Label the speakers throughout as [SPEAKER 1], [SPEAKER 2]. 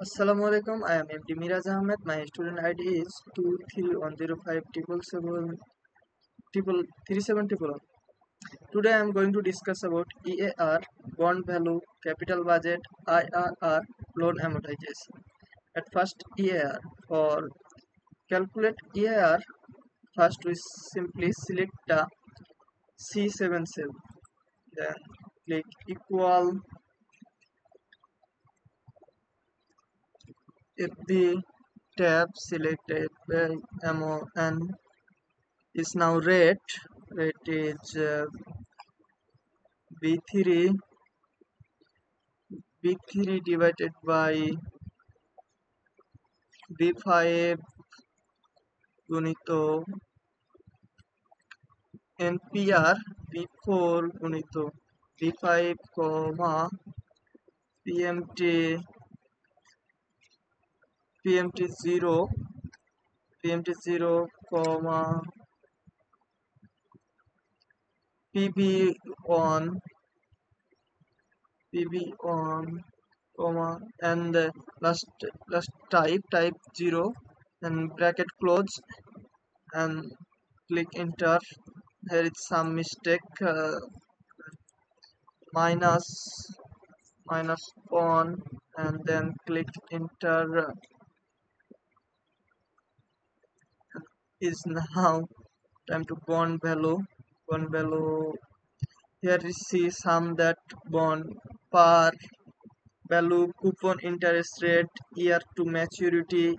[SPEAKER 1] Assalamualaikum. I am MD Miraj Ahmed. My student ID is 23105 Today I am going to discuss about EAR, bond value, capital budget, IRR, loan amortization. At first, EAR. For calculate EAR, first we simply select the C7 cell. Then click equal. If the tab selected by MON is now rate is b3 b3 divided by b5 গুণিত NPR b4 গুণিত b5 comma PMT 0 comma PB1 comma and the last type 0 and bracket close and click enter. Here is some mistake, minus 1 and then click enter. Is now time to bond value. Here you see some that bond par value, coupon, interest rate, year to maturity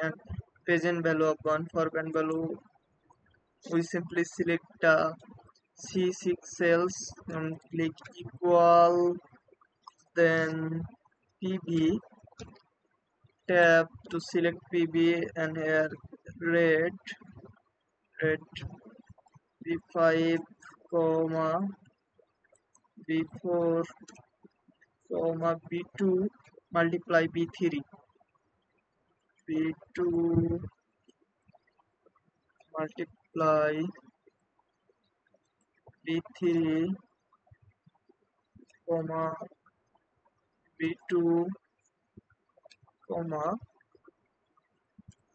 [SPEAKER 1] and present value of bond. For bond value we simply select C6 cells and click equal, then PB, tab to select PB and here rate B5 comma B4 comma B2 multiply B2 multiply B3 comma B2 comma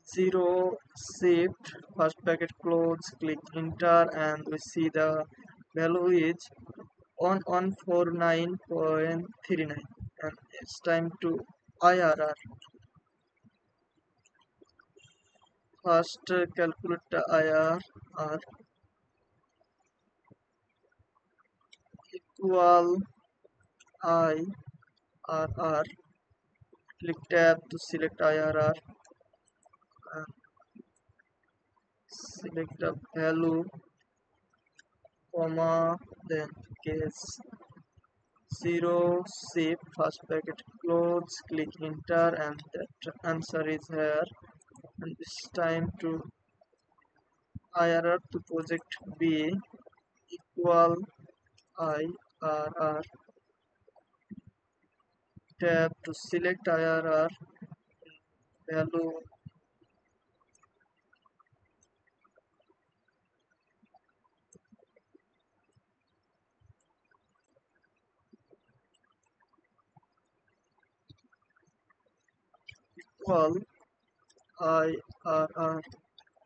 [SPEAKER 1] 0 shift first bracket close, click enter and we see the value is 1149.39 and it's time to IRR. First calculate the IRR equal IRR. Click tab to select IRR and select the value comma then case 0 shift first bracket close, click enter and that answer is here and it's time to IRR to project B equal IRR. Tab to select IRR value equal IRR.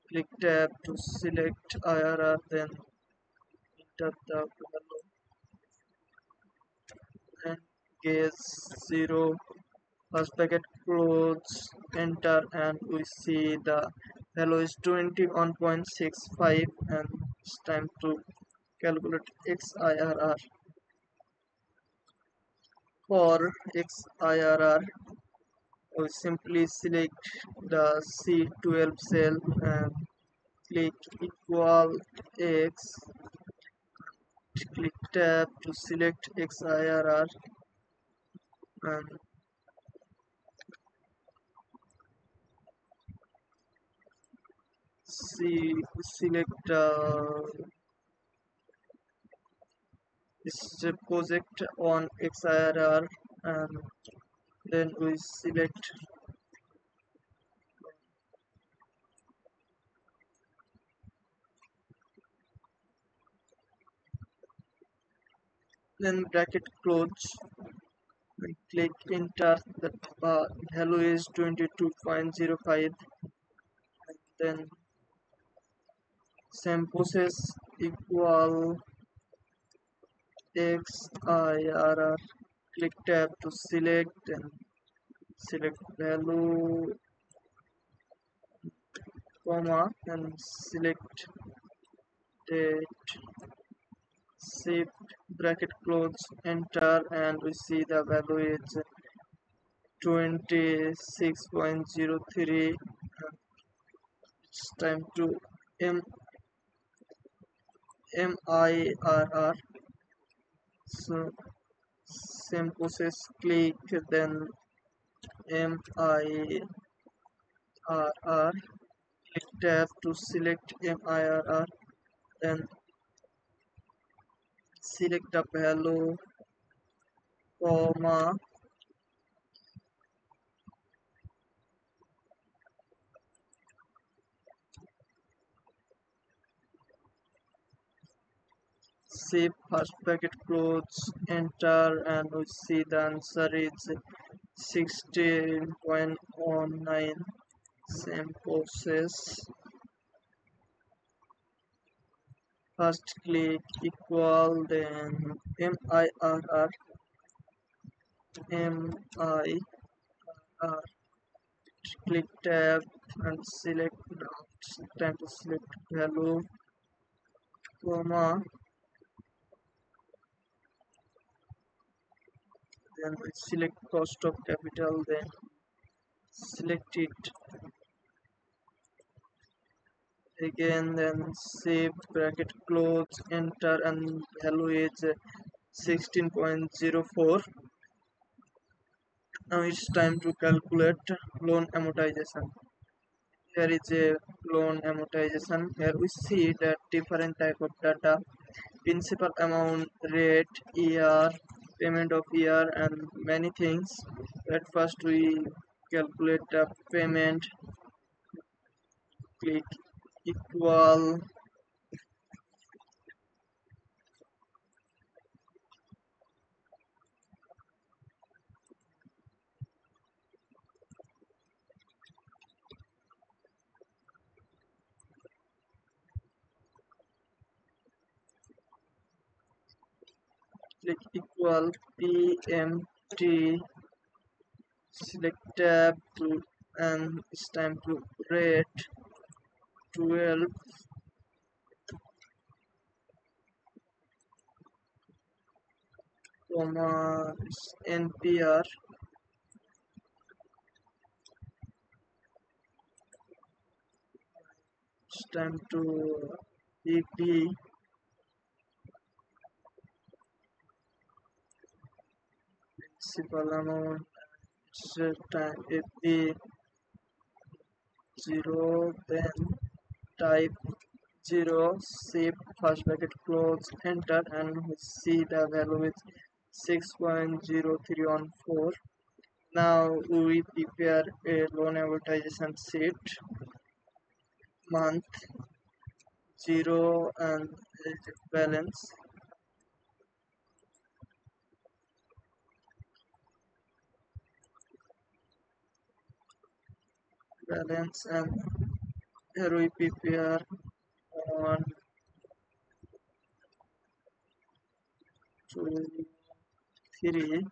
[SPEAKER 1] Click tab to select IRR, then enter the value and guess 0 first bracket close, enter and we see the value is 21.65 and it's time to calculate XIRR. For XIRR we simply select the C12 cell and click equal X, click tab to select XIRR and select this project on XIRR and then we select then bracket close I click enter. The value is 22.05. Then same process equal XIRR. Click tab to select and select value, comma, and select date, shift bracket close, enter, and we see the value is 26.03. It's time to M MIRR. So same process, click then MIRR, click tab to select MIRR, then select the value, comma, save first bracket close, enter, and we see the answer is 16.19. Same process, first click equal, then MIRR, MIRR, click tab and select time to select value, comma, then we select cost of capital, then select it again, then save bracket close, enter, and value is 16.04. Now it's time to calculate loan amortization. Here is a loan amortization. Here we see that different type of data: principal amount, rate, year, payment of year, and many things. At first we calculate the payment. Click equal, click equal PMT, select tab to, and it's time to rate 12, comma, NPR, it's time to EP, principal amount, it's time AP 0, then type 0, shift first bracket close, enter, and we see the value is 6.0314. Now we prepare a loan amortization sheet, month 0, and balance, and here we prepare 1, 2, 3,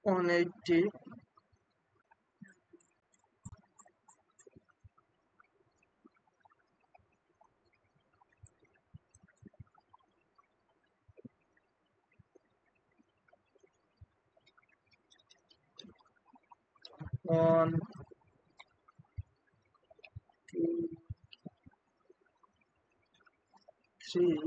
[SPEAKER 1] on 80, on 3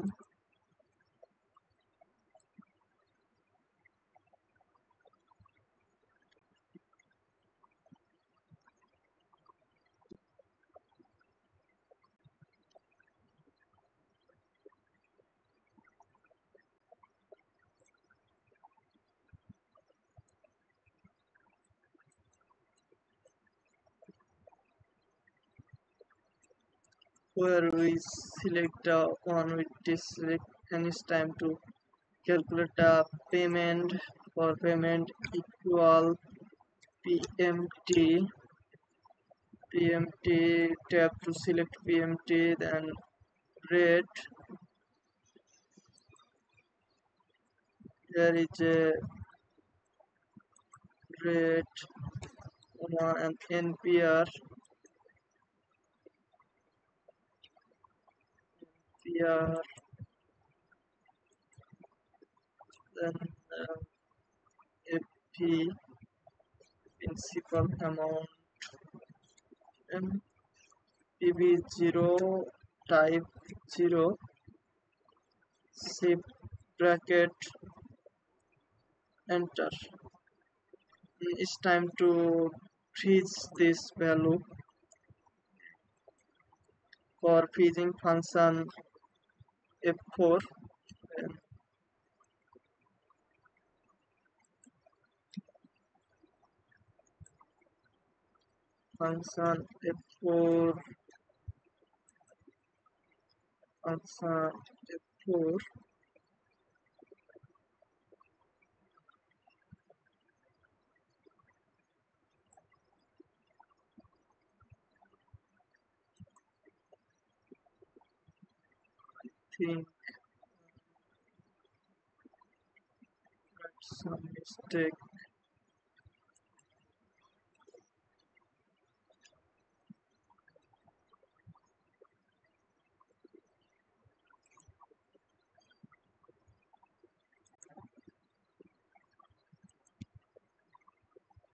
[SPEAKER 1] where we select one with this select and it's time to calculate the payment. For payment equal PMT. Tap to select PMT, then rate. There is a rate and NPR. PR, then FP, principal amount, and PB0, type 0, shift bracket, enter. It's time to freeze this value. For freezing function F4, and function F4, function F4, think some mistake.